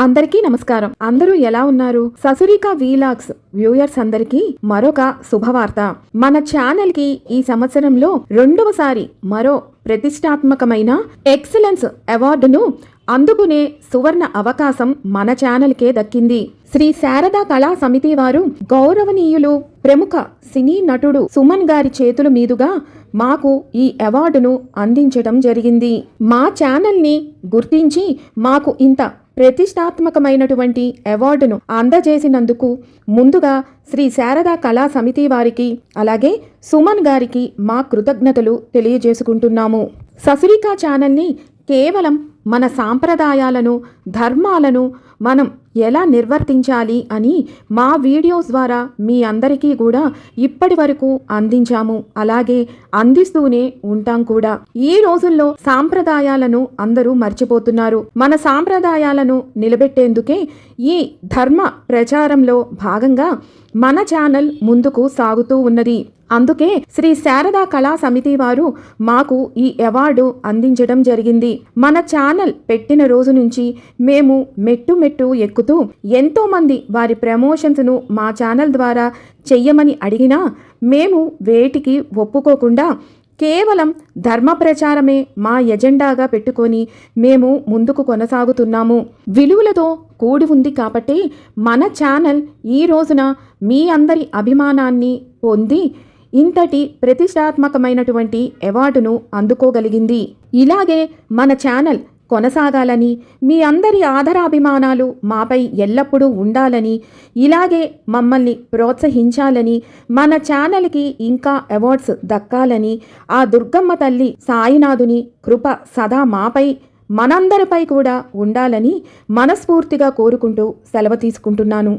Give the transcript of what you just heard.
అందరికీ నమస్కారం. అందరూ ఎలా ఉన్నారు? ససురిక వీలాగ్స్ వ్యూయర్స్ అందరికీ మరొక శుభవార్త. మన ఛానల్ కి ఈ సంవత్సరంలో రెండవసారి మరో ప్రతిష్టాత్మకమైన ఎక్సలెన్స్ అవార్డును అందుకునే సువర్ణ అవకాశం మన ఛానల్కే దక్కింది. శ్రీ శారదా కళా సమితి వారు గౌరవనీయులు ప్రముఖ సినీ నటుడు సుమన్ గారి చేతుల మీదుగా మాకు ఈ అవార్డును అందించడం జరిగింది. మా ఛానల్ని గుర్తించి మాకు ఇంత ప్రతిష్టాత్మకమైనటువంటి అవార్డును అందజేసినందుకు ముందుగా శ్రీ శారదా కళా సమితి వారికి అలాగే సుమన్ గారికి మా కృతజ్ఞతలు తెలియజేసుకుంటున్నాము. ససురికా ఛానల్ని కేవలం మన సాంప్రదాయాలను ధర్మాలను మనం ఎలా నిర్వర్తించాలి అని మా వీడియోస్ ద్వారా మీ అందరికీ కూడా ఇప్పటి వరకు అందించాము, అలాగే అందిస్తూనే ఉంటాం కూడా. ఈ రోజుల్లో సాంప్రదాయాలను అందరూ మర్చిపోతున్నారు. మన సాంప్రదాయాలను నిలబెట్టేందుకే ఈ ధర్మ ప్రచారంలో భాగంగా మన ఛానల్ ముందుకు సాగుతూ ఉన్నది. అందుకే శ్రీ శారదా కళా సమితి వారు మాకు ఈ అవార్డు అందించడం జరిగింది. మన ఛానల్ పెట్టిన రోజు నుంచి మేము మెట్టు ఎక్కుతూ ఎంతో మంది వారి ప్రమోషన్స్ను మా ఛానల్ ద్వారా చెయ్యమని అడిగినా మేము వేటికి ఒప్పుకోకుండా కేవలం ధర్మ ప్రచారమే మా ఎజెండాగా పెట్టుకొని మేము ముందుకు కొనసాగుతున్నాము. విలువలతో కూడి ఉంది కాబట్టి మన ఛానల్ ఈ రోజున మీ అందరి అభిమానాన్ని పొంది ఇంతటి ప్రతిష్టాత్మకమైనటువంటి అవార్డును అందుకోగలిగింది. ఇలాగే మన ఛానల్ కొనసాగాలని, మీ అందరి ఆదరాభిమానాలు మాపై ఎల్లప్పుడూ ఉండాలని, ఇలాగే మమ్మల్ని ప్రోత్సహించాలని, మన ఛానల్కి ఇంకా అవార్డ్స్ దక్కాలని, ఆ దుర్గమ్మ తల్లి సాయినాథుని కృప సదా మాపై మనందరిపై కూడా ఉండాలని మనస్ఫూర్తిగా కోరుకుంటూ సెలవు తీసుకుంటున్నాను.